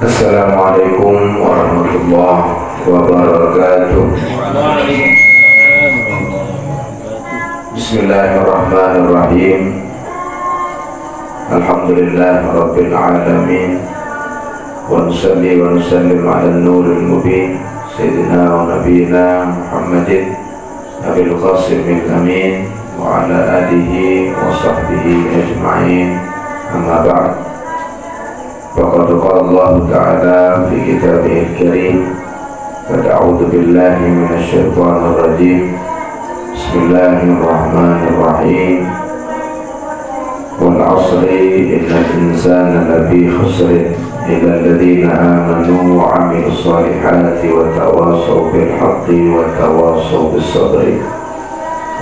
Assalamualaikum warahmatullahi wabarakatuh. Bismillahirrahmanirrahim. Alhamdulillah rabbil alamin. Wa nusalli wa nusallim ala nuril mubin Sayyidina wa nabiyina Muhammadin Abil Qasimil Amin wa ala alihi wa sahbihi ajma'in. Amma ba'd. Faqad qala Allah Ta'ala fi kitabihil karim. A'udzu billahi minasy syaithanir rajim. Bismillahirrahmanirrahim. Wal 'asri innal insana lafi khusr illa alladziina aamanu wa 'amilus shalihati wa tawassaw bil haqqi wa tawassaw bis sabri.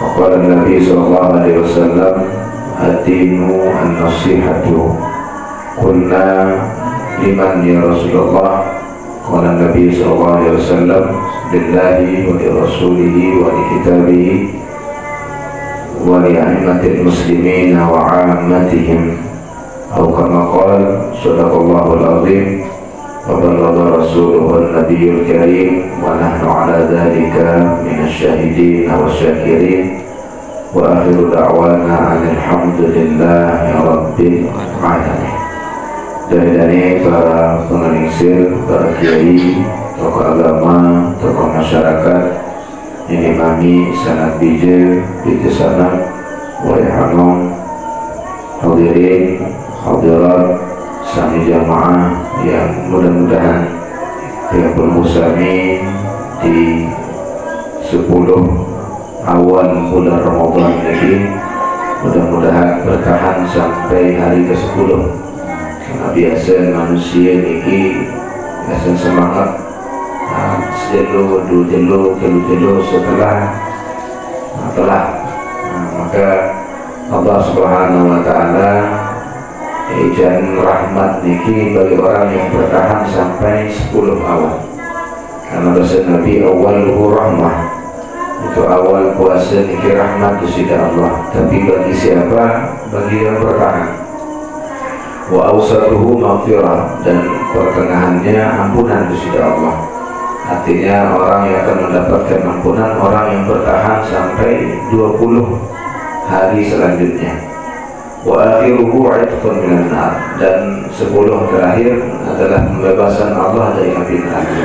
Wa qala an-nabi sallallahu alaihi wasallam ad-dinu an-nasihatu. Qulna liman ya Rasulullah? Qala Nabi sallallahu alaihi wasallam lillahi wa li rasulihi wa li kitabihi wa li a'immatil muslimin wa 'ammatihim. Atau kama qala sadaqallahul azim wa ballagha rasuluhun nabiyyul karim wa nahnu 'ala dzalika minasyahidin wa syakirin. Wa akhiru da'wana alhamdulillahi rabbil alamin. Dari para pengeningsir, para kiai, tokoh agama, tokoh masyarakat yang imami sanad bijir, bijir sanad, waihanom, hadirin, hadirat, sami jamaah yang mudah-mudahan yang bermusami di 10 awal bulan Ramadan ini mudah-mudahan bertahan sampai hari ke-10. Karena biasa manusia ini biasa semangat sejelo setelah maka Allah Subhanahu wa Ta'ala ijan rahmat niki bagi orang yang bertahan sampai 10 awal. Karena bahasa Nabi awwaluhu rahmah, itu awal puasa niki rahmat di sisi Allah. Tapi bagi siapa? Bagi yang bertahan. Wa awsatuhu maghfirah, dan pertengahannya ampunan di sisi Allah. Artinya orang yang akan mendapatkan ampunan orang yang bertahan sampai 20 hari selanjutnya. Wa akhiruhu 'itqun minan nar, dan 10 terakhir adalah pembebasan Allah dari api neraka.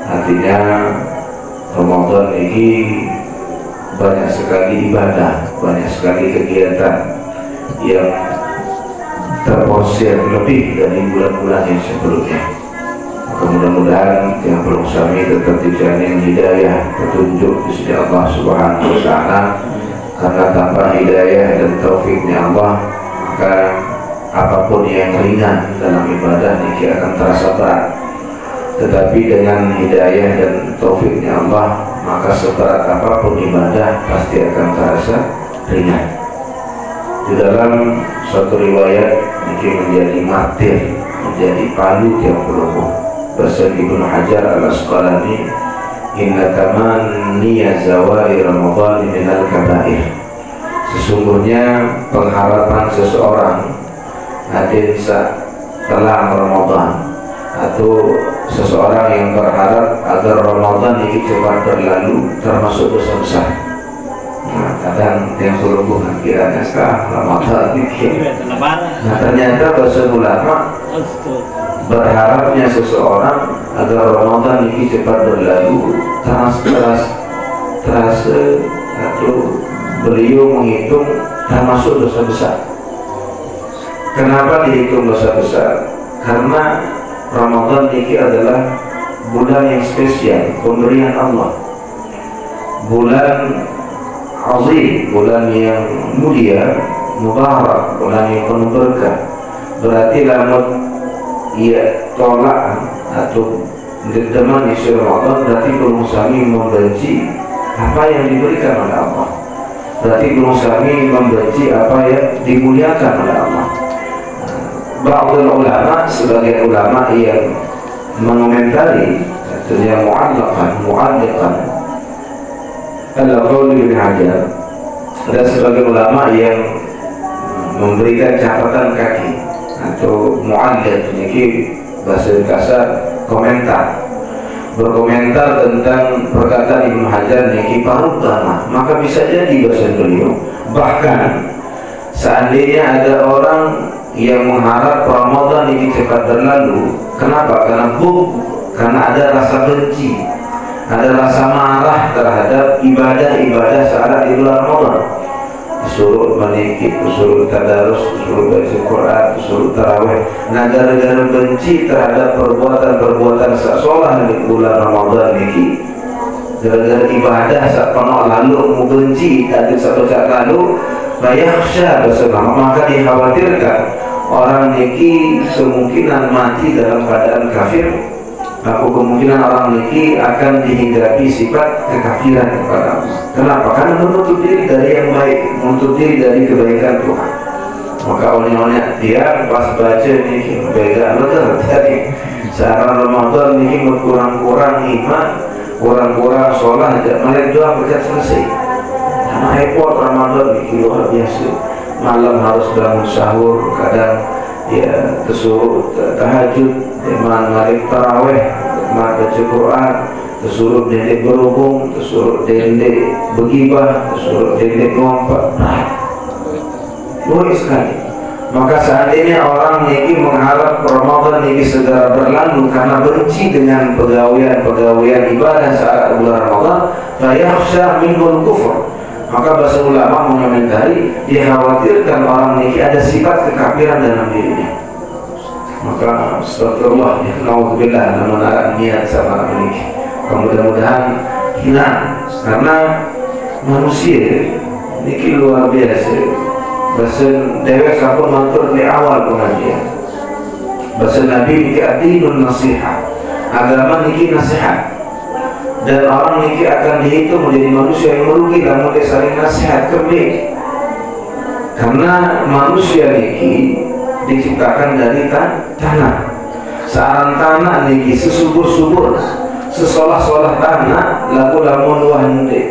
Artinya Ramadan ini banyak sekali ibadah, banyak sekali kegiatan yang terporsir lebih dari bulan-bulan yang sebelumnya. Maka mudah-mudahan yang belum sami tetap dijamin hidayah, petunjuk di sisi Allah Subhanahu wa Ta'ala. Karena tanpa hidayah dan taufiknya Allah, maka apapun yang ringan dalam ibadah ini akan terasa berat. Tetapi dengan hidayah dan taufiknya Allah, maka seberat apapun ibadah pasti akan terasa ringan. Di dalam suatu riwayat ini menjadi martir, menjadi palu tiang pelunggu. Bahasa Ibnu Hajar al-Asqalani, inna tamanniya zawali Ramadan minal kabair. Sesungguhnya pengharapan seseorang hadir setelah Ramadan, atau seseorang yang berharap agar Ramadan ini cepat berlalu, termasuk dosa besar. Kadang yang berhubungan kiranya setelah Ramadan ini. Nah ternyata bahasa ulama berharapnya seseorang agar Ramadan ini cepat berlalu terasa atau beliau menghitung termasuk dosa besar. Kenapa dihitung dosa besar? Karena Ramadan ini adalah bulan yang spesial, pemberian Allah, bulan azim, bulan yang mulia, mubarak, bulan yang penuh berkah. Berarti lamun ia tolak atau dedeman isi Ramadan, berarti belum sami membenci apa yang diberikan oleh Allah. Berarti belum sami membenci apa yang dimuliakan oleh Allah. Ba'dul ulama, sebagai ulama yang mengomentari, artinya mu'alliqan ala qauli Ibnu Hajar, ada sebagai ulama yang memberikan catatan kaki atau mu'allaq, ini bahasa kasar komentar, berkomentar tentang perkataan Ibnu Hajar niki parutama, maka bisa jadi bahasa beliau. Bahkan seandainya ada orang yang mengharap Ramadan ini cepat berlalu, kenapa? Karena ada rasa benci, ada rasa marah terhadap ibadah-ibadah saat di bulan Ramadan. Disuruh menikah, disuruh tadarus, disuruh baca Quran, disuruh tarawih. Nah, gara-gara benci terhadap perbuatan-perbuatan seolah di bulan Ramadan ini, gara-gara ibadah saat penuh lalu mau benci, ada satu saat lalu, bayakhsha bersama, maka dikhawatirkan orang niki kemungkinan mati dalam keadaan kafir. Aku kemungkinan orang niki akan dihinggapi sifat kekafiran kepada Allah. Kenapa? Karena menutup diri dari yang baik, menutup diri dari kebaikan Tuhan. Maka oleh dia pas baca niki beda lega tadi. Saat Ramadan niki kurang-kurang iman, kurang-kurang sholat, malah doa berkat selesai. Karena repot Ramadan niki luar biasa. Malam harus bangun sahur, kadang ya tersuruh tahajud, iman malik taraweh, iman baca Quran, tersuruh dendek berhubung, tersuruh dendek begibah, tersuruh dendek ngompat. Luar sekali. Maka seandainya orang ini mengharap Ramadan ini segera berlalu karena benci dengan pegawaian ibadah saat bulan Ramadan, fayakhsha minhul kufur, maka bahasa ulama mengomentari dikhawatirkan orang ini ada sifat kekafiran dalam dirinya. Maka astagfirullah, ya naudzubillah, menarik niat sama ini. Mudah-mudahan hilang, karena manusia ini luar biasa. Bahasa dewek sampun matur di awal pengajian. Bahasa Nabi niki adinun nasihat, agama niki nasihat. Dan orang niki akan dihitung menjadi manusia yang merugi namun dia saling nasihat kebik. Karena manusia niki diciptakan dari tanah. Saran tanah niki sesubur-subur, sesolah-solah tanah, lalu lamun wah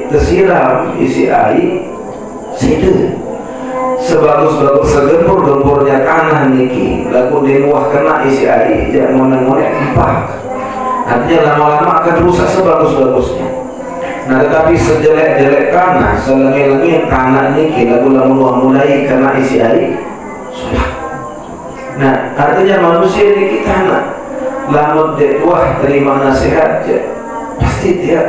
tersiram isi air, situ. Sebagus-bagus segempur-gempurnya tanah niki, lalu dinuah kena isi air, jangan monek-monek empat. Artinya lama-lama akan rusak sebagus-bagusnya. Nah, tetapi sejelek-jelek tanah, selengit-lengit tanah niki, lalu mulai kena isi air, sudah. Nah, artinya manusia niki tanah. Lamun wah terima nasihat, pasti dia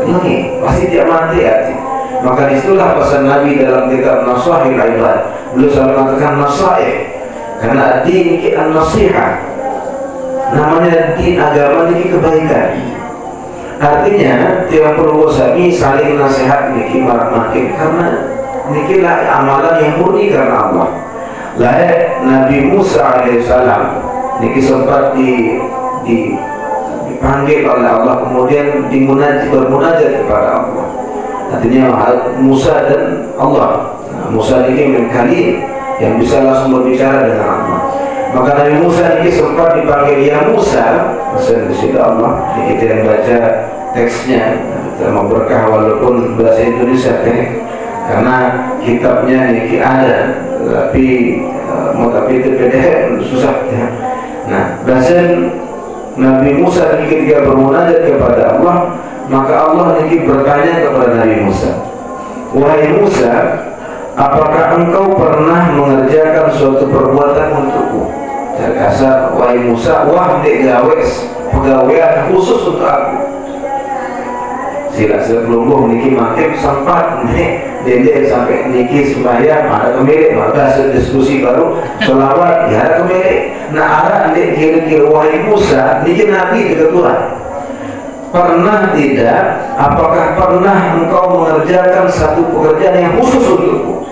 lengi, pasti dia mati hati. Maka disitulah pesan Nabi dalam kitab Nasahil Ibad. Beliau selalu mengatakan nasaih, karena din niki an-nasihat. Namanya din agama niki kebaikan. Artinya tiap perlu sami saling nasihat niki makin, karena niki lah amalan yang murni karena Allah. Lah Nabi Musa alaihissalam niki sempat dipanggil oleh Allah, kemudian bermunajat kepada Allah. Artinya Musa dan Allah. Musa ini mengkali yang bisa langsung berbicara dengan Allah. Maka Nabi Musa ini sempat dipanggil ya Musa. Maksudnya di situ Allah. Kita yang baca teksnya terima berkah walaupun bahasa Indonesia karena kitabnya ini ada, tapi itu PDF susah ya. Nah, bahasa Nabi Musa ini ketika bermunajat kepada Allah, maka Allah ini bertanya kepada Nabi Musa, wahai Musa, apakah engkau pernah mengerjakan suatu perbuatan untukku? Terkasar, wahai Musa, wah dek gawes pegawaian khusus untuk aku. Sila sebelum niki makin sempat dede sampai niki sembahyang ada kemilik, maka diskusi baru selawat ya ada kemilik. Nah arah dek kira-kira wahai Musa niki Nabi kebetulan. Pernah tidak? Apakah pernah engkau mengerjakan satu pekerjaan yang khusus untukku?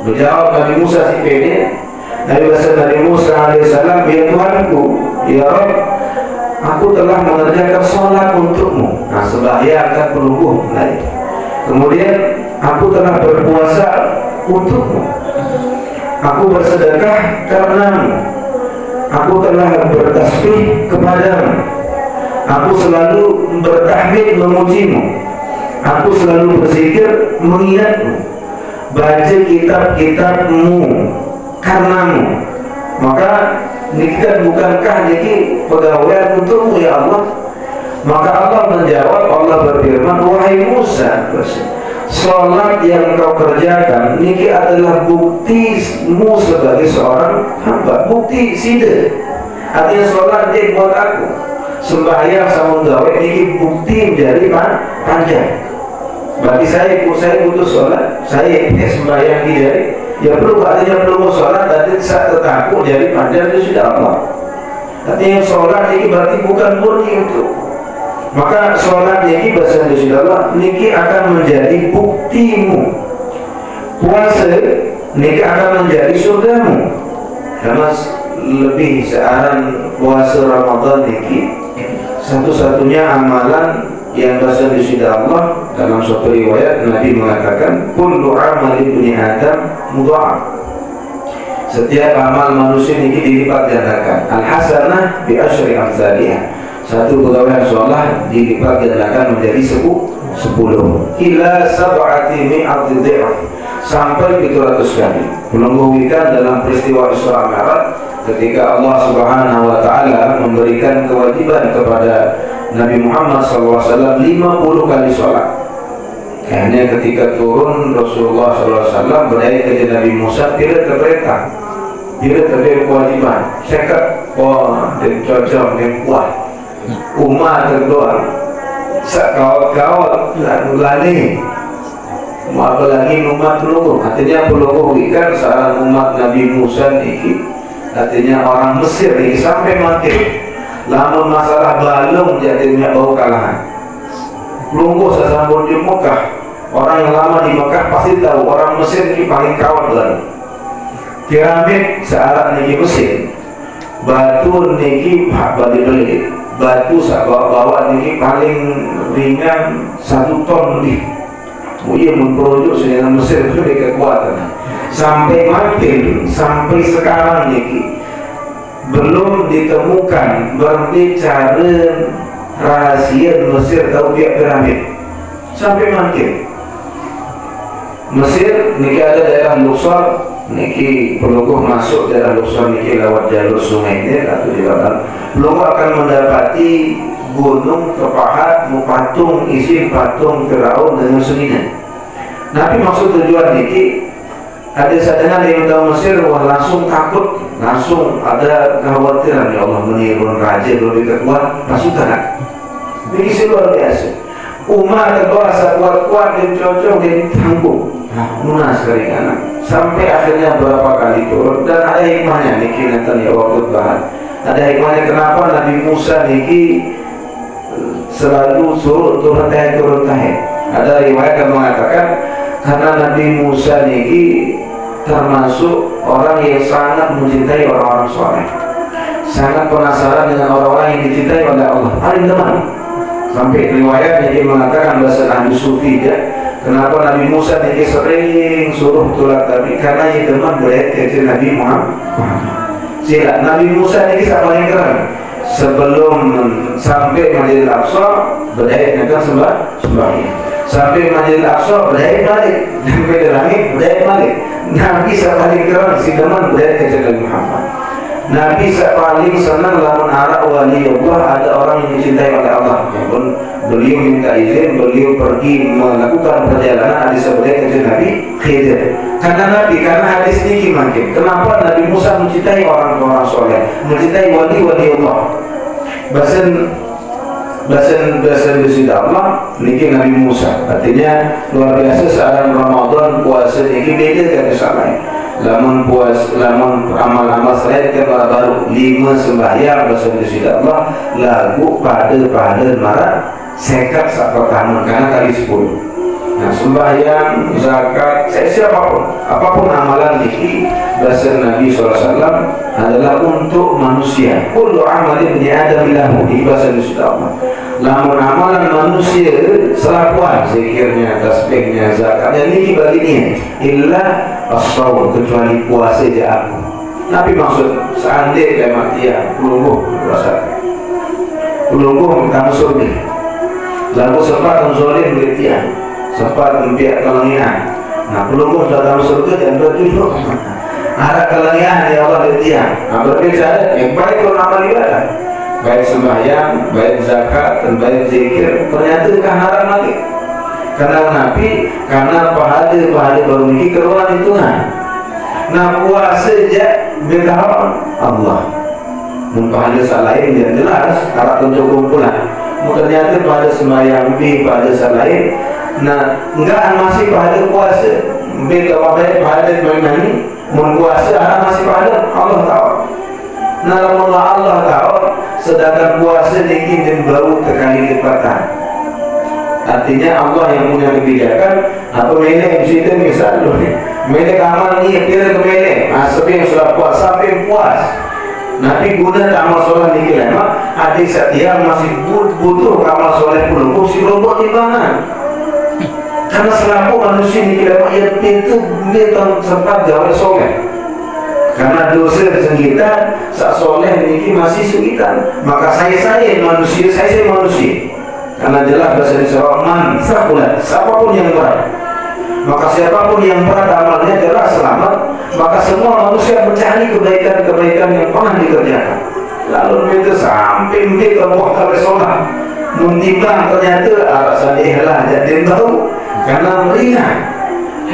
Menjawab Nabi Musa si pede. Nabi Musa alaihissalam, ya Tuhanku, ya Rabb, aku telah mengerjakan sholat untukmu. Nah, sembahyang kan perlu lain. Kemudian aku telah berpuasa untukmu. Aku bersedekah karenamu. Aku telah bertasbih kepadamu. Aku selalu bertahmid memujimu. Aku selalu berzikir mengingatmu. Baca kitab-kitabmu karenamu. Maka Niki kan bukankah niki pegawai untukmu ya Allah? Maka Allah menjawab, Allah berfirman, wahai Musa, sholat yang kau kerjakan niki adalah buktimu sebagai seorang hamba, bukti sida. Artinya sholat dia buat aku, sembahyang sama gawe niki bukti menjadi panjang. Bagi saya butuh sholat, saya sembahyang dia, ya perlu, artinya perlu sholat, dan saat tertakut jadi panjang itu sudah Allah. Artinya sholat ini berarti bukan murni untuk. Maka sholat ini bahasa Indonesia Allah niki akan menjadi buktimu. Puasa niki akan menjadi surgamu. Karena lebih searan puasa Ramadan niki satu-satunya amalan yang bahasa Indonesia Allah. Dalam suatu riwayat Nabi mengatakan kullu amal ibni Adam mudha'af. Setiap amal manusia ini dilipat gandakan. Al-hasanah bi asyri amsalihah. Satu pegawai sholat dilipat gandakan menjadi 10 ila sab'ati mi'ati dhi'af, sampai 700 kali. Menunggukan dalam peristiwa Isra Mi'raj ketika Allah Subhanahu wa taala memberikan kewajiban kepada Nabi Muhammad SAW 50 kali sholat. Hanya ketika turun Rasulullah SAW berdaya ke Nabi Musa, tidak terperintah, tidak terjadi kewajiban. Sekat, dan cocok dan kuat. Umat terdoa, sakawat-kawat lani. Apalagi umat pelungguh, artinya pelungguh ikan seorang umat Nabi Musa ini, artinya orang Mesir ini sampai mati. Lamun masalah balung jadinya bau kalahan. Pelungguh sesambung di Mekah, orang yang lama di Mekah pasti tahu orang Mesir ini paling kawat lagi. Piramid searah niki Mesir, batu niki beli, batu bawa niki paling ringan 1 ton lebih. Ia memproduksi dengan Mesir itu kekuatan sampai mati, sampai sekarang niki belum ditemukan berbicara rahasia Mesir tahu pihak piramid sampai mati. Mesir niki ada daerah Luxor, niki pelungguh masuk daerah Luxor niki lewat jalur sungai ini atau di dalam pelungguh akan mendapati gunung kepahat patung isi patung Firaun dengan seninya. Nabi maksud tujuan niki ada sadana yang tahu Mesir, wah langsung takut, langsung ada kekhawatiran, ya Allah menirun raja lebih kuat pasukan. Begitu luar biasa. Umat kedua kuat-kuat dan cocok dan tangguh. Lunas kali kanan. Sampai akhirnya berapa kali turun, dan ada hikmahnya niki nanti ya waktu bahan. Ada hikmahnya kenapa Nabi Musa niki selalu suruh turun tahe. Ada riwayat yang mengatakan karena Nabi Musa niki termasuk orang yang sangat mencintai orang-orang soleh, sangat penasaran dengan orang-orang yang dicintai oleh Allah, paling demen. Sampai riwayat yang mengatakan bahasa Nabi Sufi ya, kenapa Nabi Musa niki sering suruh tulat tapi karena ia demen berat kecil Nabi Muhammad. Sila Nabi Musa niki paling keren. Sebelum sampai Masjidil Aqsa berdaya dengan sembahyang. Sampai Masjidil Aqsa berdaya balik, sampai di langit berdaya balik. Nabi paling keren si demen berdaya kecil Nabi Muhammad. Nabi paling senang lamun arah wali Allah, ada orang yang dicintai oleh Allah. Pun beliau minta izin, beliau pergi melakukan perjalanan hadis sebagai kecil Nabi Khidir. Karena hadis ini makin. Kenapa Nabi Musa mencintai orang-orang soleh, mencintai wali-wali Allah? Bahasa Indonesia Allah niki Nabi Musa. Artinya luar biasa saat Ramadan puasa niki beda dengan lain. Lamun amal-amal selain kemara baru 5 sembahyang bahasa Indonesia Allah lagu pada marah sekat sak pertama karena kali 10. Nah sembahyang, zakat, apapun amalan niki bahasa Nabi SAW adalah untuk manusia. Kullu amalin ibni Adam lahu, di bahasa Indonesia Allah. Lamun amalan manusia selakuan, zikirnya, tasbihnya, zakatnya niki baginya illa as-shaum, kecuali puasa aja aku. Nabi maksud seandainya matian pelungguh puasa, pelungguh kamu surga, lalu sempat menzolim beritian, sempat membiak kelengihan. Nah pelungguh dalam surga dan bertujuh. Ada kelengahan ya Allah di tiang. Berbeda yang baik kalau amal ibadah, baik sembahyang, baik zakat, dan baik zikir, ternyata kan haram lagi. Karena Nabi, karena pahala baru ini keluar di Tuhan. Nah puasa saja beda Allah. Pahala selain yang jelas, harap untuk kumpulan. Ternyata pada sembahyang pada selain. Nah enggak masih pada puasa. Beda pada ini. Puasa masih pada Allah tahu. Nah Allah tahu, sedangkan puasa dikit bau terkali lipatan. Artinya Allah yang punya kebijakan. Atau melek di situ misalnya, melek amal ni kira melek. Sampai yang sudah puas sampai puas. Nabi guna amal soleh ni kira mak. Adik setia masih butuh amal soleh puluh. Si robot di mana? Karena selaku manusia ini kira ia pintu dia sempat jauh soleh. Karena dosa sengita, sak soleh ini masih segitan. Maka saya manusia, saya manusia. Karena jelas bahasa Indonesia man sakulat, siapapun yang berat. Maka siapapun yang berat amalnya jelas selamat. Maka semua manusia mencari kebaikan-kebaikan yang pernah dikerjakan. Lalu itu sampai mereka waktu sholat. Muntimbang ternyata alasan ihlah jadi tahu. Karena melihat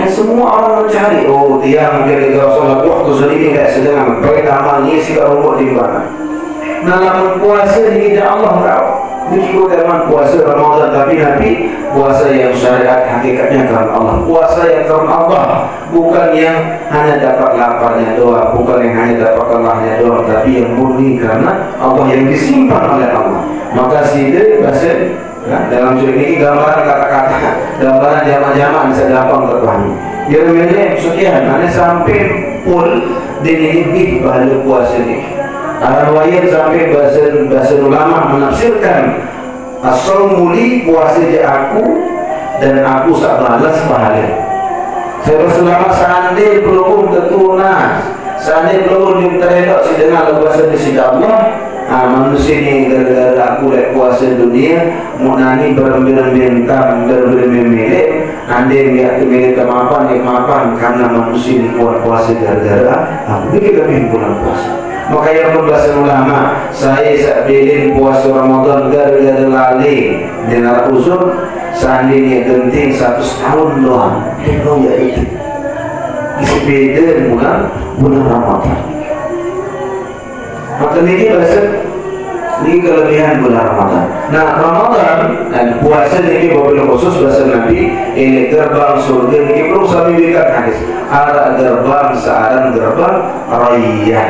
semua orang mencari, oh dia mungkin kalau sholat waktu sedikit tidak sedang baik amalnya sih kalau di mana. Nah namun puasa ini tidak Allah tahu. Ini teman puasa Ramadan, tapi Nabi puasa yang syariat hakikatnya karena Allah. Puasa yang karena Allah, bukan yang hanya dapat laparnya doang, bukan yang hanya dapat kelahnya doang, tapi yang murni karena Allah, yang disimpan oleh Allah. Maka sini bahasa dalam surat ini gambaran kata-kata, gambaran jamaah-jamaah bisa gampang terpahami. Dia memilih sekian, mana sampai pun dinilai pada puasa ini. Al-Wayat sampai bahasa ulama menafsirkan as-sawmuli puasa aku dan aku tak balas pahala. Saya selama seandainya belum ketunas, seandainya belum diterelok sedang bahasa di sisi Allah. Manusia ini gara-gara aku lihat puasa dunia munani berbilang-bilang berbilang-bilang andai dia milik kemapan karena manusia ini kuat puasa gara-gara aku bikin lebih bulan puasa. Maka yang membahas ulama, saya sebelin puasa Ramadan gara-gara lali dengan uzur, seandainya genting 100 tahun doang, itu ya itu. Disebeda bulan Ramadan. Maka ini bahasa ini kelebihan bulan Ramadan. Nah Ramadan dan puasa ini wabil khusus bahasa Nabi ini gerbang surga ini perlu saya berikan hadis. Ada gerbang searan gerbang raya.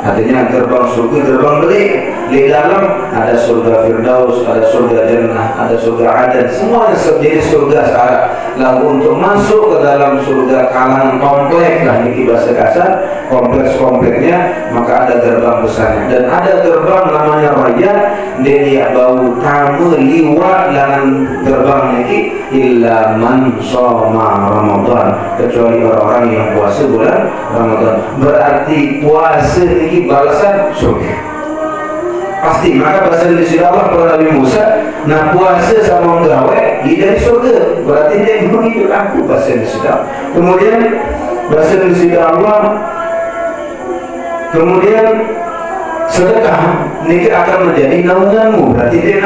Artinya gerbang surga, gerbang beli. Di dalam ada surga Firdaus, ada surga Jannah, ada surga Aden. Semuanya sejenis surga sekarang. Lalu untuk masuk ke dalam surga kalangan kompleks lah ini bahasa kasar, kompleks-kompleksnya, maka ada gerbang besarnya. Dan ada gerbang namanya Raya. Dia bau tamu liwat dengan gerbang ini illa man shoma Ramadan, kecuali orang-orang yang puasa bulan Ramadan. Berarti puasa ini balasan surga pasti. Maka bahasa di sisi Allah kepada Nabi Musa, nah puasa sama menggawe dia dari surga, berarti dia mengikut aku. Bahasa di sisi Allah. Kemudian bahasa di sisi Allah, kemudian sedekah ini akan menjadi naunganmu, berarti dia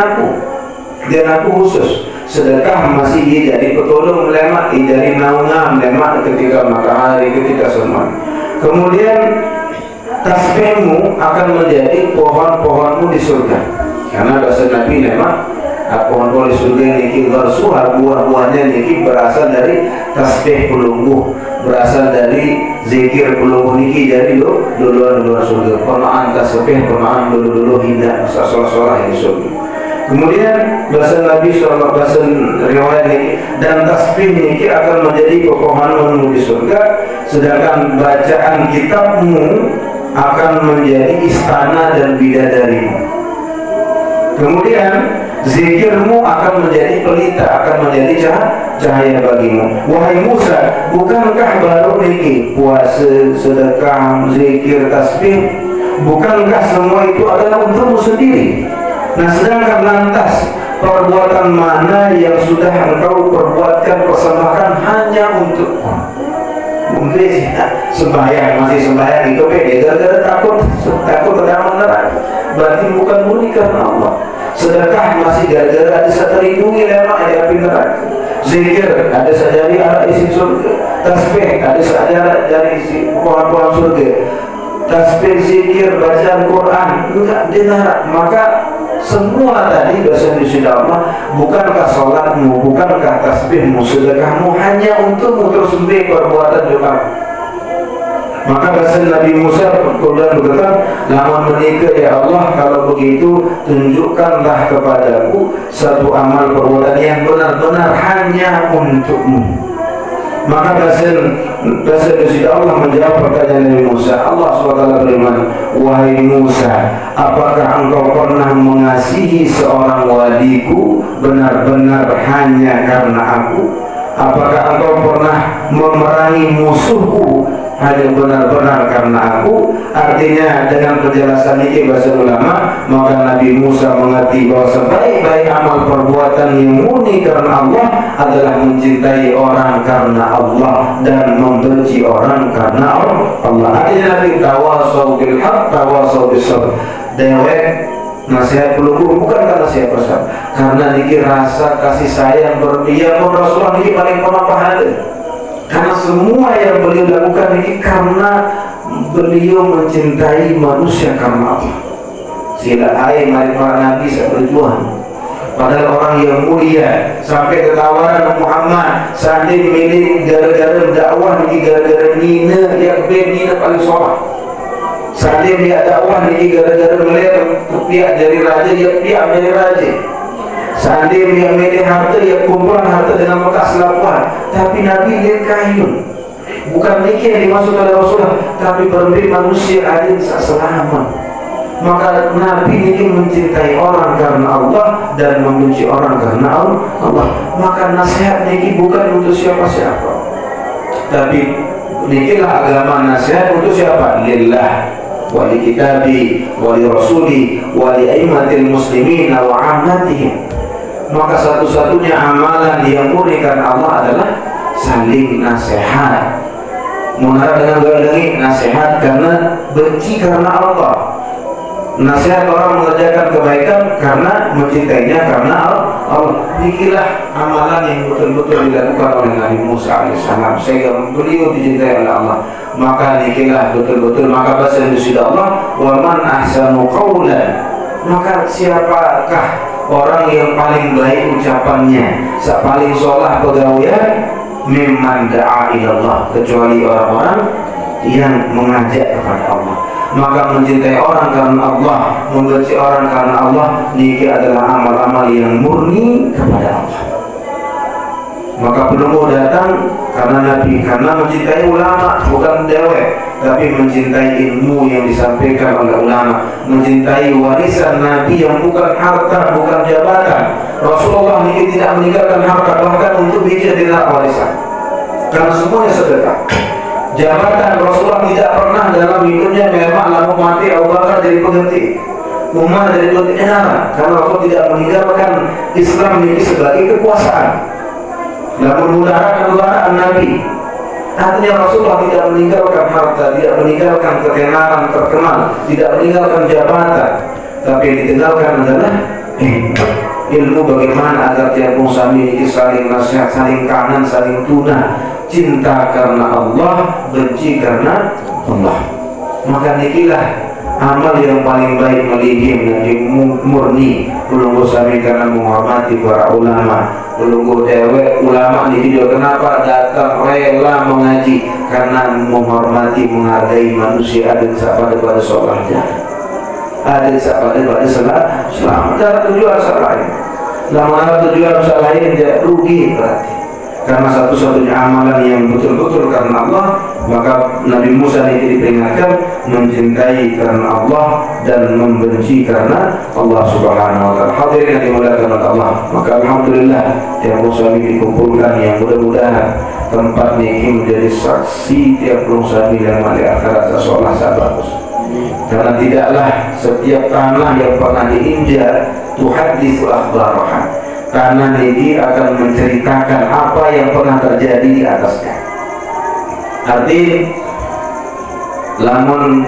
aku khusus. Sedekah masih dia jadi petolong lemak, dari naungan lemak ketika matahari, ketika semua. Kemudian tasbihmu akan menjadi pohon-pohonmu di surga. Karena bahasa Nabi memang pohon-pohon di surga ini garsuha, buah-buahnya ini berasal dari tasbih pelungguh, berasal dari zikir pelungguh ini dari duluan surga. Pemaan tasbih, pemaan dulu hindak sholat-sholat di surga. Kemudian bahasa Nabi SAW, bahasa riwayat ini, dan tasbih ini akan menjadi pepohonanmu di surga, sedangkan bacaan kitabmu akan menjadi istana dan bidadarimu. Kemudian zikirmu akan menjadi pelita, akan menjadi cahaya bagimu. Wahai Musa, bukankah baru ini puasa, sedekah, zikir, tasbih, bukankah semua itu adalah untukmu sendiri? Nah sedangkan lantas perbuatan mana yang sudah engkau perbuatkan, persembahkan hanya untukmu? mungkin sembahyang masih sembahyang itu pede gara-gara takut terdapat neraka, berarti bukan murni karena Allah. Sedekah masih gara-gara ada terlindungi lemak dari api neraka. Zikir ada saja dari arah isi surga. Tasbih ada saja dari isi pohon-pohon surga. Tasbih, zikir, bacaan Quran enggak di neraka. Maka semua tadi dosa di Allah, bukankah sholatmu, bukankah tasbihmu, sedekahmu hanya untukmu terus sembih perbuatan dosa. Maka bahasa Nabi Musa kemudian berkata, namun menikah ya Allah, kalau begitu tunjukkanlah kepadaku satu amal perbuatan yang benar-benar hanya untukmu. Maka bahasa Allah menjawab pertanyaan Nabi Musa. Allah SWT berfirman, wahai Musa, apakah engkau pernah mengasihi seorang waliku benar-benar hanya karena aku? Apakah engkau pernah memerangi musuhku hanya benar-benar karena aku? Artinya dengan penjelasan ini bahasa ulama, maka Nabi Musa mengerti bahwa sebaik-baik amal perbuatan yang murni karena Allah adalah mencintai orang karena Allah dan membenci orang karena Allah. Artinya Nabi tawasau bil haq, tawasau bis sabr. Dewek nasihat pelupur bukan karena nasihat pesan, karena dikir rasa kasih sayang berdia pun Rasulullah ini paling pemahaman. Karena semua yang beliau lakukan ini karena beliau mencintai manusia karena Allah. Sila ayat mari para nabi saya berjuang. Padahal orang yang mulia sampai ketawaran Muhammad seandainya milik gara-gara dakwah ini gara-gara nina yang nina paling sholat. Seandainya dia dakwah ini gara-gara melihat pihak dari raja, dia pihak dari raja. Seandainya dia milih harta, dia kumpulan harta dengan bekas lapuan. Tapi Nabi lihat kain, bukan nikah yang dimaksud oleh Rasulullah, tapi berbeda manusia adil selamat. Maka Nabi ini mencintai orang karena Allah dan membenci orang karena Allah. Maka nasihat ini bukan untuk siapa-siapa, tapi inilah agama nasihat untuk siapa? Lillah, wali kitabi, wali rasuli, wali aimatil muslimin wa ammatihim. Maka satu-satunya amalan yang murni karena Allah adalah saling nasihat. Mengarah dengan gaya nasihat karena benci karena Allah. Nasihat orang mengerjakan kebaikan karena mencintainya karena Allah. Dikirlah amalan yang betul-betul dilakukan oleh Nabi Musa alaihissalam sehingga beliau dicintai oleh Allah. Maka dikirlah betul-betul, maka bahasa Indonesia Allah, wa man ahsanu qawlan. Maka siapakah orang yang paling baik ucapannya, paling sholah pegawaian, mimman da'a ilallah, kecuali orang-orang yang mengajak kepada Allah. Maka mencintai orang karena Allah, membenci orang karena Allah, ini adalah amal-amal yang murni kepada Allah. Maka pelunggu datang karena Nabi, karena mencintai ulama, bukan dewek, tapi mencintai ilmu yang disampaikan oleh ulama, mencintai warisan Nabi yang bukan harta, bukan jabatan. Rasulullah ini tidak meninggalkan harta bahkan untuk dijadikan warisan, karena semuanya sedekah. Jabatan Rasulullah tidak pernah dalam hidupnya memang lalu mati Abu Bakar jadi pengganti, Umar jadi pengganti, karena Rasul tidak meninggalkan Islam ini sebagai kekuasaan. Namun mudarat Nabi, artinya Rasulullah tidak meninggalkan harta, tidak meninggalkan ketenaran terkenal, tidak meninggalkan jabatan, tapi yang ditinggalkan adalah ilmu bagaimana agar tiap musami ini saling nasihat, saling kanan, saling tuna, cinta karena Allah, benci karena Allah. Maka nikilah amal yang paling baik melihim yang murni. Ulunggu sami karena menghormati para ulama. Ulunggu dewek ulama di video kenapa datang rela mengaji, karena menghormati, menghargai manusia ada pada sholatnya, ada pada selamat. Cara tujuan salah lain, lama tujuan salah lain dia rugi berarti. Karena satu-satunya amalan yang betul-betul karena Allah, maka Nabi Musa ini diperingatkan mencintai karena Allah dan membenci karena Allah Subhanahu wa ta'ala. Hadirin yang dimuliakan oleh Allah, maka alhamdulillah tiap Musa ini dikumpulkan, yang mudah-mudahan tempat ini menjadi saksi tiap Musa yang mati akhirat seolah bagus. Karena tidaklah setiap tanah yang pernah diinjak tuhaditsu akhbaraha, karena ini akan menceritakan apa yang pernah terjadi di atasnya. Arti lamun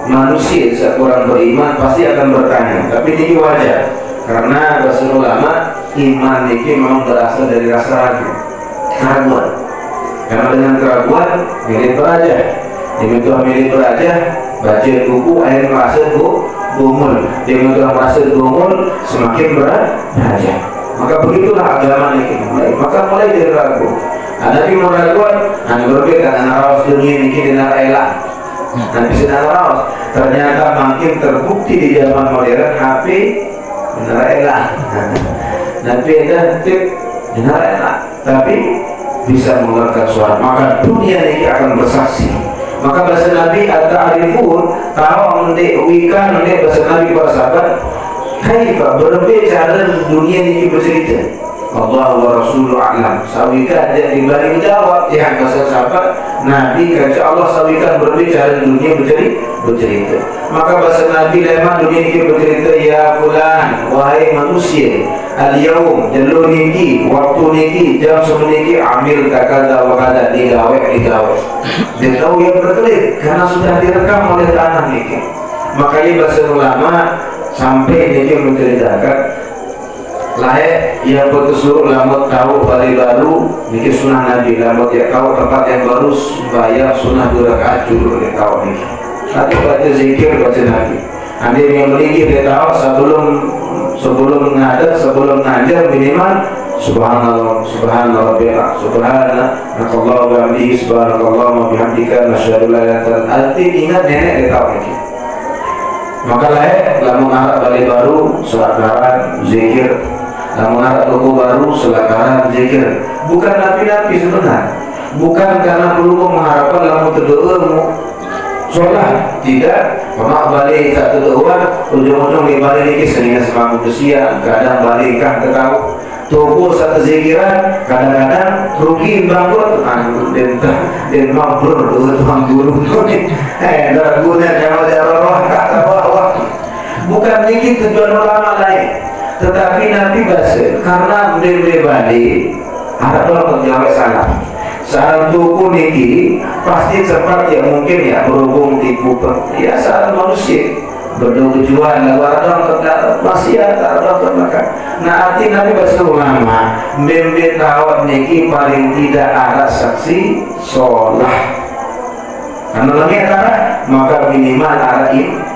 manusia seorang beriman pasti akan bertanya, tapi ini wajar karena bahasa ulama iman ini memang berasal dari rasa ragu, keraguan. Karena dengan keraguan milih beraja, demi Tuhan milih beraja, baca buku air merasa gumul, demi Tuhan merasa gumul semakin beraja. Maka begitulah agama ini. Maka mulai dari ragu. Ada yang meraguan, berbeda dengan rawas dunia ini dengan elah. Nanti sedang rawas. Ternyata makin terbukti di zaman modern HP benar elah. Nanti ada tip benar elah. Tapi bisa mengeluarkan suara. Maka dunia ini akan bersaksi. Maka bahasa Nabi at-ta'rifun tahu mendewikan bahasa Nabi para sahabat. Kaifa berbicara dunia ini bercerita. Allah wa Rasulullah a'lam. Sawikan dia dibalik jawab yang bahasa sahabat Nabi kata Allah sawikan berbicara dunia bercerita. Maka bahasa Nabi lemah dunia ini bercerita ya fulan wahai manusia al-yawm jalur niki waktu niki jam semeniki amil takada wa kada digawe dia tahu yang berkelit karena sudah direkam oleh tanah niki. Makanya bahasa ulama sampai niki menceritakan layak yang berkesuruh lamut tahu bali baru niki sunnah Nabi lamut ya tahu tempat yang baru bayar sunnah 2 rakaat jujur dia tahu niki. Tapi baca zikir baca Nabi. Ada yang meninggi dia tahu sebelum ngajar sebelum ngajar minimal subhanallah subhanallah subhanallah wa bihamdihi subhanallah wa bihamdika nasyhadu la ilaha illa anta. Arti ingat nenek dia tahu niki. Maka layak lamun arab bali baru selakaran zikir, lamun arab buku baru selakaran zikir. Bukan nabi-nabi sebenarnya, bukan karena perlu mengharapkan lamun terdoa sholat, tidak. Mak balik satu doa ujung-ujung di balik ini sehingga semangkuk usia kadang balikkan ke tahu toko satu zikiran kadang-kadang rugi bangkrut dan mabrur Tuhan guru guna jamaah kata bahwa bukan ini tujuan ulama lain, tetapi Nabi basir karena beli balik ada orang menjawab salah saat tuku niki pasti cepat ya mungkin ya berhubung tipu ya saat manusia bertujuan lawan maksiat atau makan. Nah arti Nabi bahasa ulama membe tahu niki paling tidak ada saksi sholat karena lagi antara maka minimal ada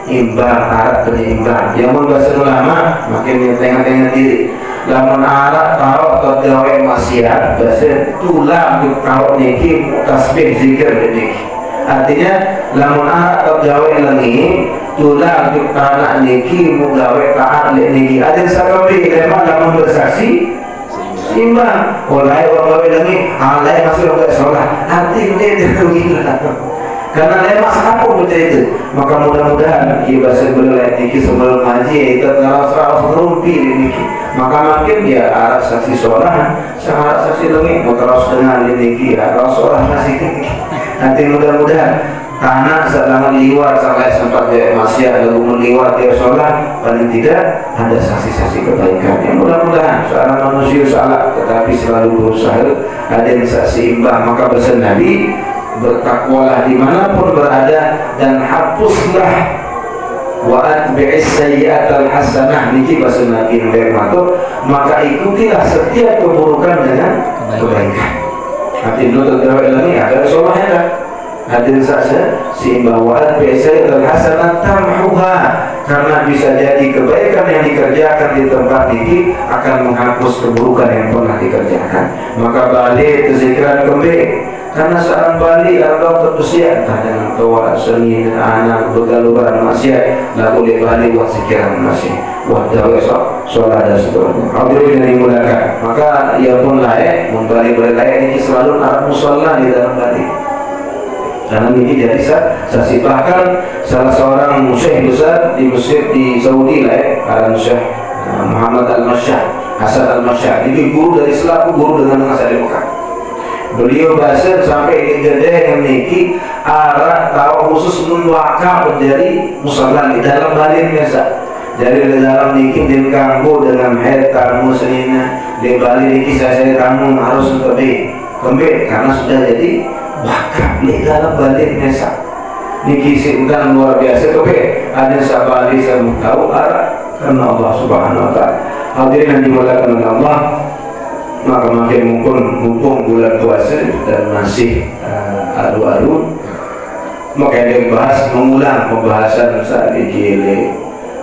imbang ada penyeimbang yang bahasa ulama makin tengah-tengah diri lamun arah tahu atau jawa maksiat bahasa tulang tahu niki tasbih zikir niki artinya lamun arah atau jawa lengi tulang di tanah niki mugawe taat niki ada sababi lemah lamun bersaksi imbang oleh orang gawe lengi alai masih orang sholat arti dia tergila karena lemah apa bercerita. Maka mudah-mudahan ia bahasa beliau niki sebelum ngaji itu ngeras-ras rumpi niki maka makin dia arah saksi sholat sama saksi lengi terus dengan niki arah sholat masih niki nanti mudah-mudahan tanah sedang liwat sampai sempat dia masih ada liwat dia sholat paling tidak ada saksi-saksi kebaikan yang mudah-mudahan seorang manusia salah tetapi selalu berusaha ada yang saksi imbang. Maka pesan Nabi bertakwalah dimanapun berada dan hapuslah wa atbi'is sayyi'atal hasanah niki bahasa Nabi Muhammad maka ikutilah setiap keburukan dengan kebaikan. Arti nutut ini ada solahnya hadir saja seimbang wa atbi'is sayyi'atal hasanah tamhuha karena bisa jadi kebaikan yang dikerjakan di tempat ini akan menghapus keburukan yang pernah dikerjakan. Maka balik kezikiran kembali karena saat Bali Allah terbesia entah dengan tua seni anak begaluran maksiat lalu di Bali buat sekian masih buat jauh sholat dan seterusnya. Hadirin yang dimuliakan, maka ia pun layak membali berlayak ini selalu arah musola di dalam Bali. Karena ini jadi saksi bahkan salah seorang syekh besar di Mesir di Saudi layak Syekh Muhammad Al-Masyah Hasan Al-Masyah ini guru dari selaku guru dengan masa di Mekah. Beliau bahasa sampai di gede yang niki arah tahu khusus menwaka menjadi musola di dalam Bali biasa. Jadi di dalam niki di kanggo dengan head kamu senina di Bali niki saya kamu harus lebih kembali karena sudah jadi wakaf dalam balik nesa niki sintan luar biasa tapi ada sabali saya tahu arah karena Allah Subhanahu wa taala. Hadirin yang dimuliakan oleh Allah, maka makin mumpung bulan puasa dan masih aru-aru, maka dia bahas mengulang pembahasan saat di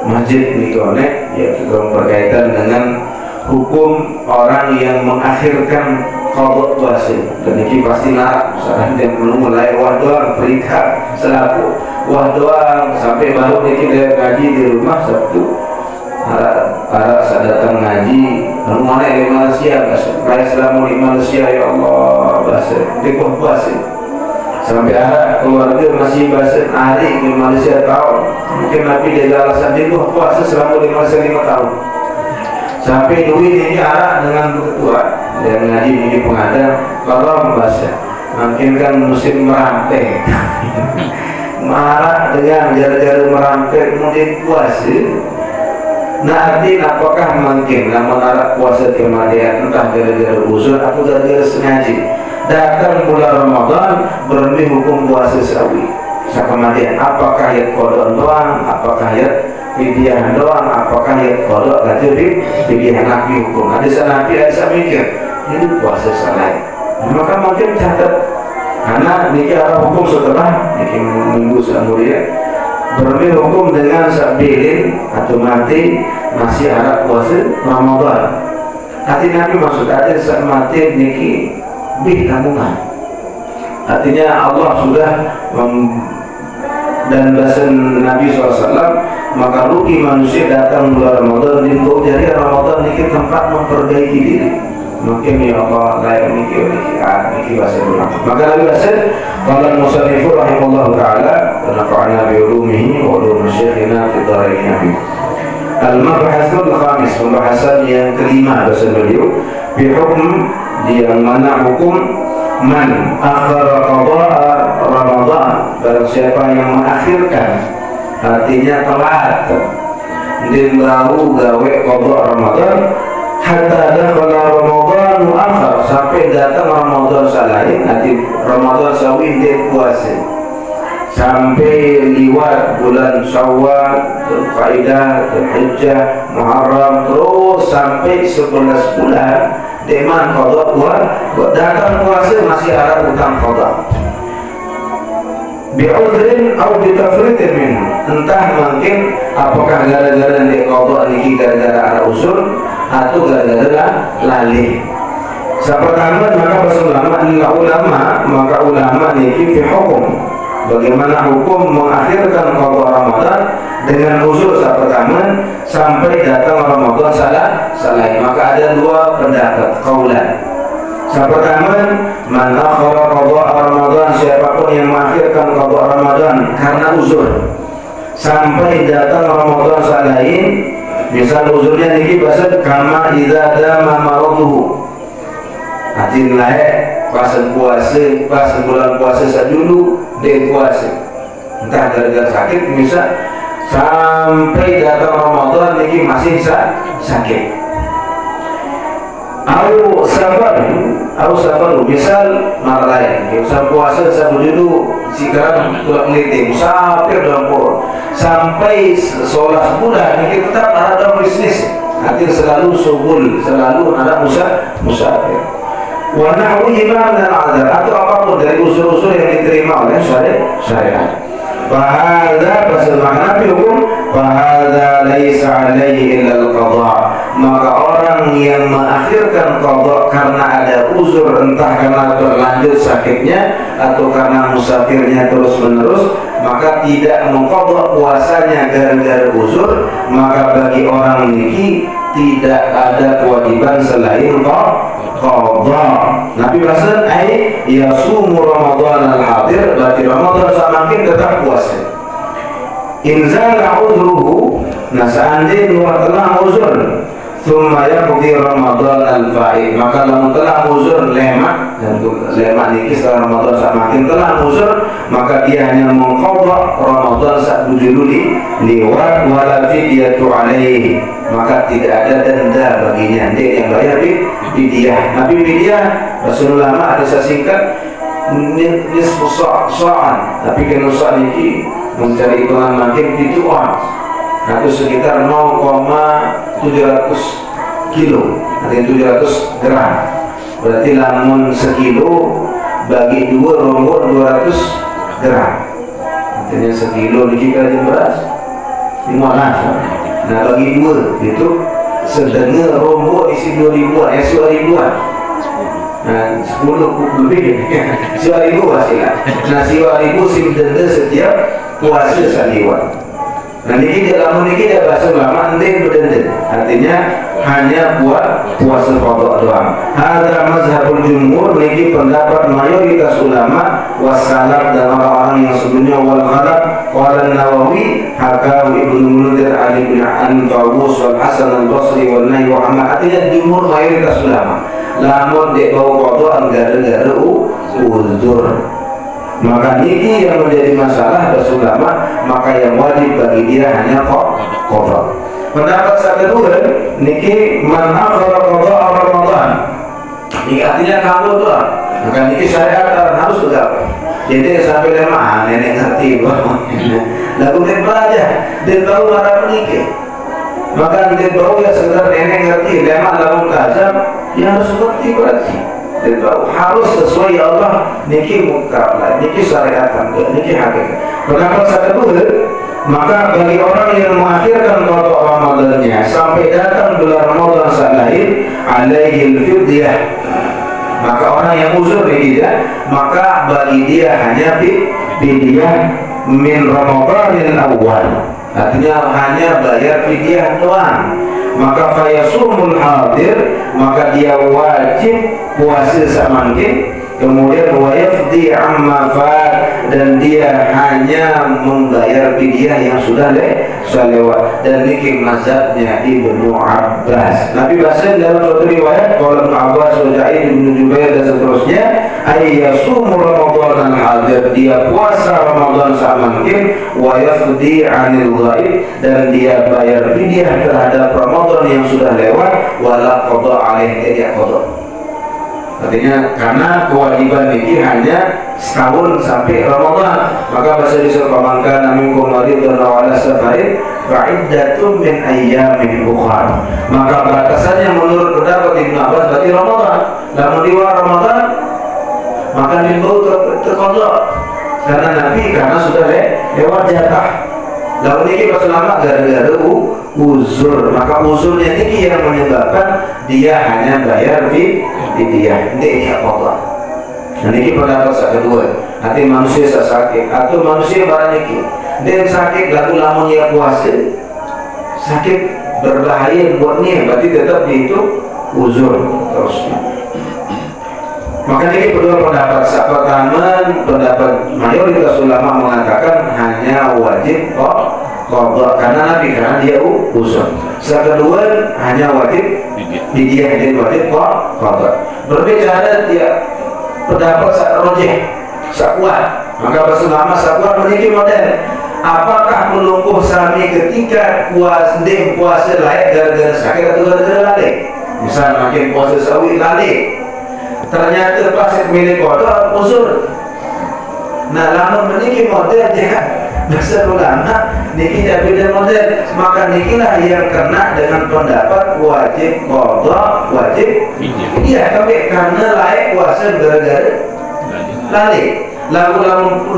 masjid nikone, yaitu berkaitan dengan hukum orang yang mengakhirkan qada puasa. Dan ini pasti narak, misalnya dia belum mulai wah doang perikat selaku wah doang sampai baru dia ngaji di rumah Sabtu. Para saat datang ngaji, lalu mana di Malaysia, kayak selama di Malaysia ya Allah bahasa, dikuah puasa. Sampai ada keluarga masih bahasa hari di Malaysia tahun, mungkin Nabi dia alasan dikuah puasa selama di Malaysia 5 tahun. Sampai duit ini arah dengan ketua dan ngaji ini pengadaan, kalau bahasa, mungkin kan musim merampek, marah dengan jara-jara merampek mudik puasa. Nanti apakah mungkin namun arah puasa kematian entah gara-gara uzur atau gara-gara sengaja datang bulan Ramadan berhenti hukum puasa sawi sakematian, apakah ya kodok doang, apakah ya fidyah doang, apakah ya kodok nanti fidyah nabi hukum ada nabi ada mikir ini puasa salah, maka mungkin catat karena niki arah hukum setelah niki minggu semuanya berarti hukum dengan sabilin atau mati masih ada puasa Ramadan. Artinya Nabi maksud ada saat mati niki bih tanggungan. Artinya Allah sudah dan bahasa Nabi SAW, maka rugi manusia datang bulan Ramadan untuk jadi Ramadan niki tempat memperbaiki diri. Mungkin ya Allah layak niki bahasa ulang. Maka Nabi bahasa qala al-musannif rahimahullah taala wa nafa'ana bi ulumihi wa ulum syekhina fi dharain amin. Al-mabhasul khamis, pembahasan yang kelima bahasa beliau bi hukum yang mana hukum man akhara qada'a Ramadan, barang siapa yang mengakhirkan artinya telat din lahu gawe qada Ramadan hatta dakhala Ramadan akhar, sampai datang Ramadan salain nanti Ramadan sawi dia puasa sampai liwat bulan Syawal, Dzulqa'dah, Dzulhijjah, Muharram terus sampai 11 bulan deman qada datang puasa masih ada utang qada bi'udhrin atau bitafritin minhu, entah mungkin apakah gara-gara dia qada niki gara-gara ada usul atau gara-gara lalih. Pertama maka ulama niki fi hukum bagaimana hukum mengakhirkan qada Ramadan dengan usul pertama sampai datang Ramadan salah, maka ada dua pendapat kaulan. Pertama, man akhara qada Ramadan, siapapun yang mengakhirkan qada Ramadan karena uzur sampai datang Ramadan salain, misal uzurnya niki bahasa kama idza dama maraduhu, artinya layak pas bulan puasa sadulu dia puasa entah gara-gara sakit misal sampai datang Ramadan niki masih sakit au safaru misal mar lain misal puasa sadulu sekarang tulang meliti musafir dalam pur sampai 11 bulan niki tetap ada bisnis nanti selalu subul selalu ada musafir wa nahwihi min al-'adar atau apapun dari usul-usul yang diterima oleh syariat. Fahadha bermakna hukum fahadha laisa alaihi illa al-qadha, maka orang yang mengakhirkan qadha karena ada uzur entah karena berlanjut sakitnya atau karena musafirnya terus menerus maka tidak mengqadha puasanya gara-gara uzur, maka bagi orang niki tidak ada kewajiban selain qadha. Nabi Rasul yasumu Ramadan al-hadir, berarti Ramadan semakin tetap puasa. Inzala uzruhu, nah seandainya telah uzur, thumma yaqdi Ramadan al-fa'id, maka lamun telah uzur lemak, dan lemak niki setelah Ramadan semakin telah uzur, maka dia hanya mengqadha Ramadan saat dulu liwat wala fidyatu alaihi, maka tidak ada denda baginya, dia yang bayar fidyah. Nabi fidyah Rasulullah ada singkat nisfu sa'an, tapi kalau saat ini mencari hitungan makin itu atau sekitar 0,700 kilo, artinya 700 gram. Berarti lamun sekilo bagi 2 rombok 200 gram, artinya sekilo ini kali beras 15. Nah bagi 2 itu sedangnya rombok isi 2.000-an, isi 2.000-an. Nah 10 lebih siwa ribu hasilnya. Nah siwa ribu simdenda setiap puasa saliwan. Nah ini dalam ini dia bahasa ulama ending berdenda, artinya hanya buat puasa qada doang. Hadza mazhabul jumhur, ini pendapat mayoritas ulama wassalaf dan orang-orang yang sebelumnya wal khalaf. Qala Nawawi haka Ibnu Munzir Ali bin An-Tawus wal Hasan al-Basri wal Nawawi wa Ahmad, artinya jumhur mayoritas ulama lamun dek bau qada gara-gara uzur. Maka ini yang menjadi masalah bagi ulama, maka yang wajib bagi dia hanya qada. Pendapat kedua niki man akhara qada Ramadan. Ini artinya kamu doang. Maka niki syariat harus juga. Jadi sampai lemah nenek ngerti bahwa lagu dia belajar, dia tahu marah menikah. Maka dia tahu ya sekedar nenek ngerti lemah lagu tajam, ya harus ngerti berarti. Dia tahu harus sesuai ya Allah, niki mutlak, niki syariat, niki hakikat. Pendapat kedua, maka bagi orang yang mengakhirkan qada Ramadannya sampai datang bulan Ramadan saat lahir, alaihi al-fidyah. Maka orang yang uzur dia, maka bagi dia hanya fidyah min Ramadanil awal, artinya hanya bayar fidyah doang. Maka fayasumul hadir, maka dia wajib puasa samangkin, kemudian wayafdi amma fat, dan dia hanya membayar fidyah yang sudah lewat. Dan niki mazhabnya Ibnu Abbas. Nabi bahasa dalam suatu riwayat kalau Ibnu Abbas, Sa'id bin Jubair dan seterusnya, ayyasumu Ramadan al-hadir, dia puasa Ramadan samangkin, wayafdi anil ghaib, dan dia bayar fidyah terhadap Ramadan yang sudah lewat, wala qada alaih, tidak qada. Artinya karena kewajiban ini hanya setahun sampai Ramadan, maka bahasa disuruh pamankan minkum maridun aw ala safarin fa'iddatun min ayyamin ukhra. Maka batasannya menurut pendapat Ibnu Abbas berarti Ramadan. Namun di luar Ramadan maka dibawa terqada karena Nabi sudah lewat jatah. Lalu ini selama gara-gara uzur, maka uzurnya ini yang menyebabkan dia hanya bayar fidyah, ini qada. Nah ini pendapat kedua. Nanti manusia sakit atau manusia barang ini dia sakit lalu lamun dia puasa, sakit berbahaya buatnya, berarti tetap itu uzur terusnya. Maka ini kedua pendapat. Pertama, pendapat mayoritas ulama mengatakan hanya wajib qada karena Nabi, karena dia uzur. Kedua hanya wajib fidyah, dia wajib qada. Berbeda dia pendapat rajih sakuat. Maka bahasa ulama sakuat memiliki model. Apakah melumpuh sami ketika puasa lain gara-gara sakit atau gara-gara lalai? Misal makin puasa sawi lalai, ternyata pas milik qada uzur. Nah lamun meniki model dia bahasa ulama niki beda model, maka nikilah yang kena dengan pendapat wajib qada, wajib fidyah. Tapi karena lain puasa gara-gara lalai, lalu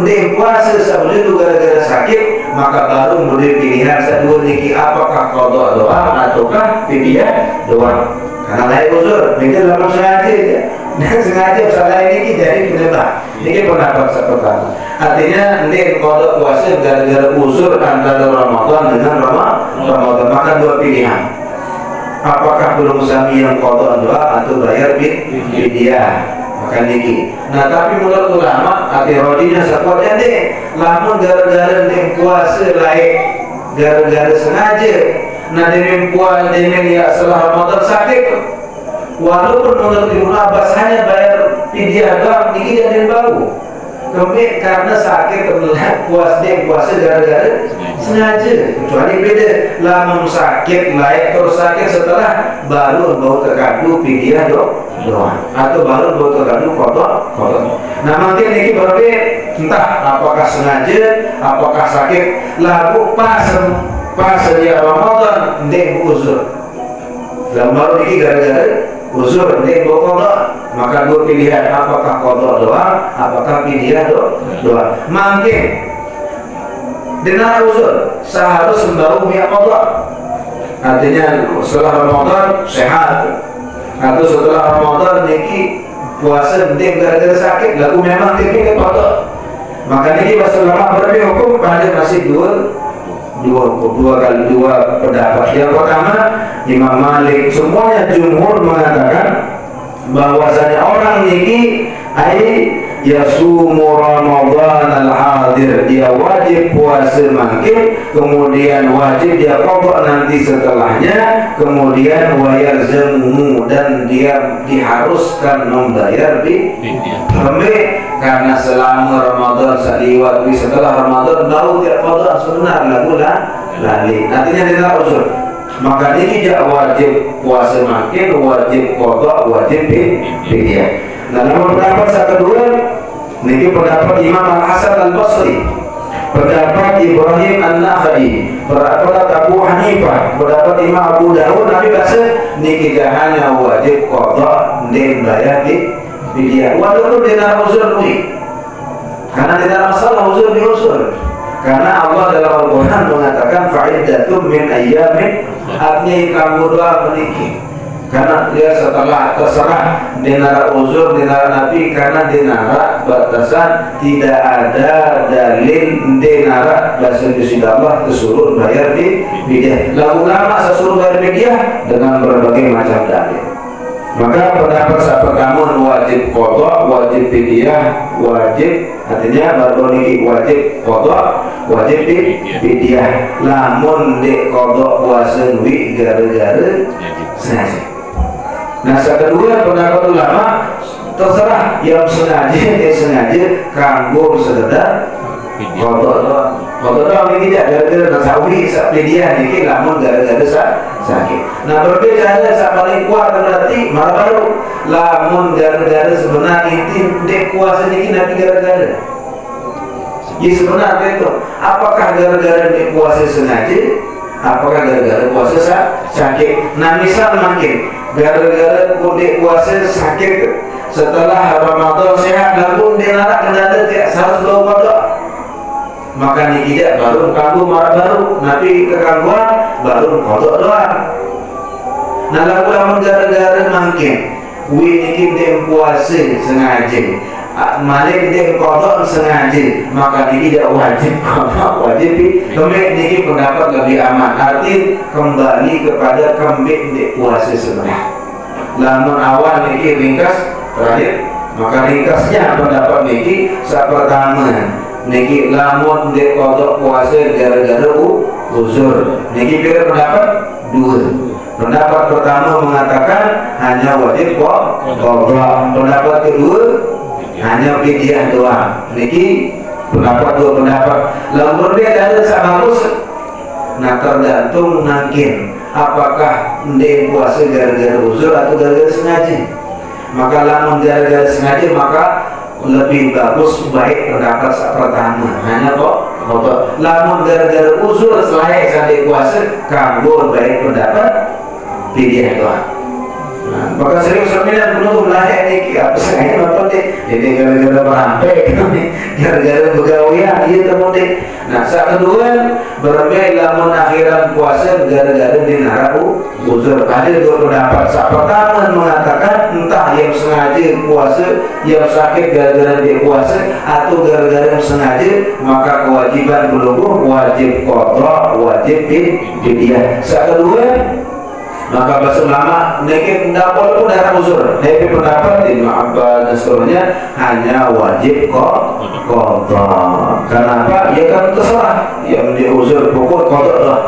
dia puasa sebelum itu gara-gara sakit, maka baru boleh pilihan kedua niki apakah qada doang ataukah fidyah doang. Karena lain uzur, beda lama sengaja dia. Dan sengaja salah ini jadi penyebab. Ini pendapat pertama. Artinya ini qada puasa gara-gara uzur antara Ramadan dengan Ramadan, maka dua pilihan. Apakah belum sami yang qada doa atau bayar fidyah? Maka niki. Nah tapi menurut ulama hati rodinya sakuatnya deh. Lamun gara-gara nih puasa lain gara-gara sengaja. Nah dengan puasa dengan ya setelah Ramadan sakit. Walaupun menurut Ibnu Abbas hanya bayar fidyah doang, niki jadi bau. Kemudian karena sakit puasa gara-gara sengaja. Kecuali beda, lamun sakit lain terus sakit setelah baru bau terkadu fidyah doa atau baru botol kanu kodok. Nah mungkin ini berarti entah apakah sengaja, apakah sakit, lagu pas dia Ramadan ndek uzur. Lalu baru ini gara-gara uzur ndek kodok, maka dua pilihan, apakah kodok doa, apakah pilihan doa. Mungkin dengan uzur seharus membawa minyak kodok. Artinya setelah Ramadan sehat, atau setelah Ramadan niki puasa ndek gara-gara sakit, lalu memang niki kodok. Maka niki bahasa ulama berbeda hukum pada masih dua pendapat. Yang pertama Imam Malik, semuanya jumhur mengatakan bahwasanya orang niki yasumu Ramadan al-hadir, dia wajib puasa makin, kemudian wajib dia qada nanti setelahnya, kemudian wayalzamu, dan dia diharuskan membayar karena selama Ramadan saliwat setelah Ramadan baru dia qada sunnah lagu lali, artinya dia uzur. Maka ini tidak wajib puasa makin, wajib qada, wajib fidyah. Nah, namun pendapat yang kedua, ini pendapat Imam Al-Hasan Al-Basri, pendapat Ibrahim An-Nakhai, pendapat Abu Hanifah, pendapat Imam Abu Dawud, Nabi bahasa ini hanya wajib qada dan bayar fidyah. Walaupun tidak uzur ni, karena tidak masalah uzur diuzur. Karena Allah dalam Al-Quran mengatakan fa'iddatum min ayyamin, artinya kamu doa meniki. Karena dia setelah terserah dinara uzur, dinara nabi, karena dinara batasan tidak ada dalil dinara bahasa Indonesia Allah disuruh bayar fidyah. Lalu lama sesuruh bayar fidyah dengan berbagai macam dalil. Maka pendapat sahabat kamu wajib qada, wajib fidyah, wajib, artinya baru ini wajib qada, wajib fidyah. Lamun dek qada puasa wi gara-gara sengaja. Nah, kedua pendapat ulama terserah yang sengaja, dia sengaja kanggo sekedar qada doang ini tidak gara-gara nasawi fidyah niki, lamun gara-gara sakit. Nah, berbeda sak paling kuat berarti malah baru lamun gara-gara sebenarnya inti dek puasa niki nanti gara-gara. Ya sebenarnya itu apakah gara-gara dek puasa sengaja, apakah gara-gara puasa sakit. Nah, misal makin gara-gara dek puasa sakit setelah Ramadan sehat, lalu dia nak kena tidak harus bawa qada, maka ini tidak baru kanggo baru nabi kekangguan baru qada doang. Nah, lalu gara-gara makin winikin dem puasa sengaja, malik dem qada sengaja, maka ini tidak wajib qada, wajib kembali. Ini pendapat lebih aman, arti kembali kepada kembali dem puasa sebenarnya. Lamun awal ini ringkas terakhir, maka ringkasnya pendapat niki saat pertama niki lamun dek qada puasa gara-gara uzur. Niki pilih pendapat dua. Pendapat pertama mengatakan hanya wajib qada. Pendapat kedua hanya fidyah doang. Niki pendapat dua pendapat. Lalu berbeda ada sama bagus. Nah, tergantung mungkin apakah ndek puasa gara-gara uzur atau gara-gara sengaja. Maka lamun gara-gara sengaja, maka lebih bagus baik pendapat pertama hanya qada. Lamun gara-gara uzur selain sampai puasa, kanggo baik pendapat fidyah doang. Nah, maka serius sembilan penutup lahir ini apa saya nonton deh, ini gara-gara merampek, gara-gara begawian, iya temu deh. Nah, saat kedua berbeda lamun akhiran puasa gara-gara dinara uzur. Ada dua pendapat. Saat pertama mengatakan entah yang sengaja puasa, yang sakit gara-gara dia puasa, atau gara-gara yang sengaja, maka kewajiban belum wajib qada, wajib fidyah. Saat kedua maka bahasa ulama niki walaupun darah uzur, tapi pendapat Ibnu Abbas dan seterusnya hanya wajib qada. Kenapa? Ya kan terserah yang dia uzur pokok qada lah.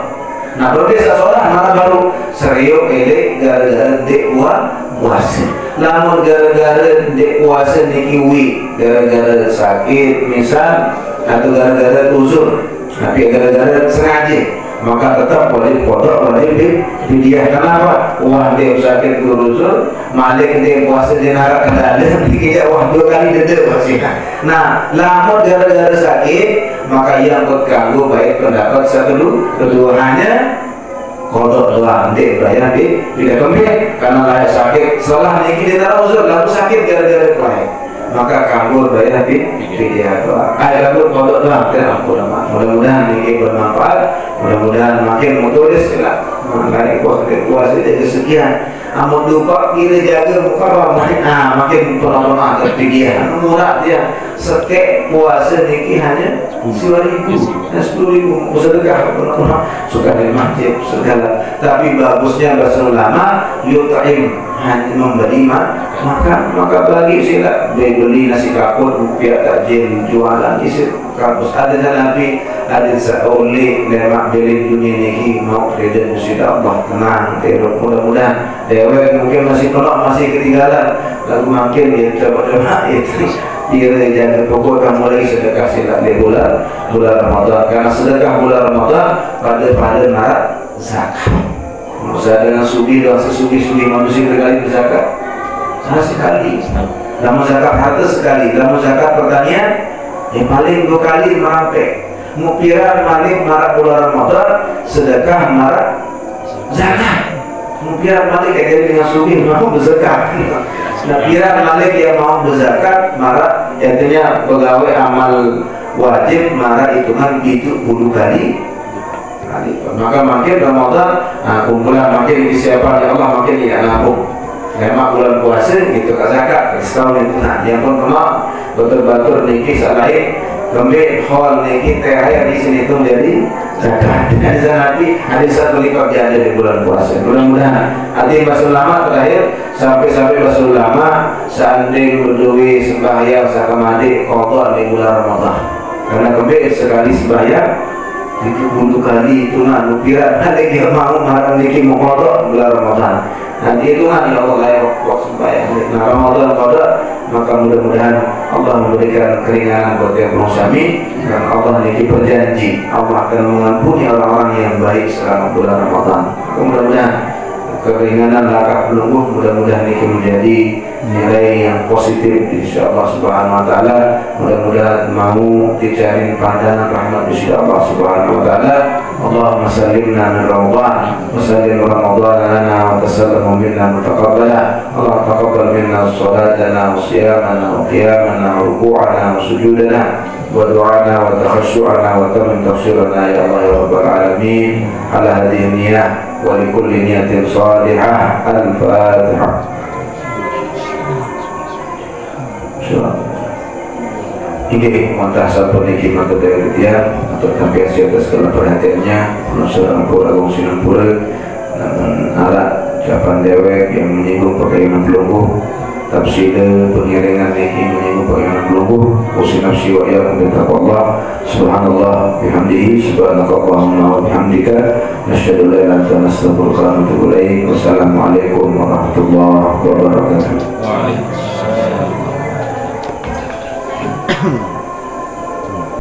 Nah, berbeda seorang mana baru serius ini gara-gara dek puasa. Namun gara-gara dek puasa niki wi, gara-gara sakit misal atau gara-gara uzur, tapi gara-gara sengaja, maka tetap wajib qada, wajib fidyah. Kenapa? Wah dia sakit kurusur, malik dia puasa di neraka kendala, dikira wah 2 kali dedek masih. Nah, lamun gara-gara sakit, maka yang terganggu baik pendapat kedua hanya kodok doang, dia bayar tidak kembali karena layak sakit. Setelah niki dia taruh uzur, lalu sakit gara-gara lain, maka kabur bayar dia doang. Kabur kodok doang, tidak ulama. Mudah-mudahan niki bermanfaat, mudah-mudahan makin mutulis lah. Mengenai kuasa itu sekian. Amun lupa kira jaga muka makin tolong-tolong terpikir. Murah dia sekek puasa niki hanya 10.000, 10.000 sedekah suka di masjid segala. Tapi bagusnya bahasa ulama yut'im, hanya memberi maka bagi sila beli nasi kapur rupiah takjil jualan isi kampus. Ada Nabi ada seorang lemak beli dunia niki mau kerja musida Allah tenang terus. Mudah-mudahan dewa mungkin masih tolak masih ketinggalan, lalu makin dia coba-coba itu dia jaga pokok kamu lagi sedekah sila di bulan Ramadan, karena sedekah bulan Ramadan pada Maret zakat. Saya dengan sugi dan sesugi-sugi manusia sekali berzakat sekali, dalam zakat harta sekali, dalam zakat pertanian yang paling 2 kali merampek. Mupira malik marak bulan Ramadan, sedekah marak zakat. Mupira malik kayak dengan sugi mau berzakat. Nah, pira malik yang mau berzakat marak, artinya pegawai amal wajib marak hitungan itu 10 kali. Maka makin Ramadan kumpulan makin disiapkan ya Allah, makin tidak nabung. Memang bulan puasa gitu ke zakat setahun itu. Nah, yang pun kemau betul-betul niki salahin kembali hal niki terakhir di sini itu menjadi zakat. Dengan Nabi ada satu lipat jadi di bulan puasa. Mudah-mudahan hati bahasa ulama terakhir sampai bahasa ulama seandainya berdua sembahyang sakamadi qada di bulan Ramadan. Karena kembali sekali sembahyang itu 10 kali hitungan lupiran nanti dia mau marah niki mau qada bulan Ramadan. Nanti hitungan ya Allah layak waktu sembahyang. Nah, Ramadan qada, maka mudah-mudahan Allah memberikan keringanan buat yang bersami, dan Allah niki berjanji Allah akan mengampuni orang-orang yang baik selama bulan Ramadan. Mudah-mudahan keringanan langkah penunggu, mudah-mudahan ini menjadi nilai yang positif insyaallah subhanahu wa ta'ala. Mudah-mudahan mau dicari pandangan rahmat insyaallah subhanahu wa ta'ala. Allahumma sallimna min Ramadan wa sallim Ramadan lana wa tasallimu minna mutaqabbala. Allah taqabbal minna salatana wa siyamana wa qiyamana wa ruku'ana wa sujudana wa du'ana wa takhashu'ana wa tamam tafsirana ya Allah ya rabbal alamin. Ala hadhihi niyah wa li kulli niyatin salihah. Al-Fatihah. Ini mantah satu niki mantah dari dia atau sampai atas segala perhatiannya manusia pura agung sinan pura dan alat jawaban dewek yang menyinggung pakaian pelunggu tafsir pengiringan niki menyinggung pakaian pelunggu usin nafsi wa iyakum bittaqwallah. Subhanallah bihamdihi subhanakallahumma wa bihamdika nasyhadu an la ilaha illa anta nastaghfiruka wa natubu ilaik. Wassalamualaikum warahmatullahi wabarakatuh. Waalaikumsalam.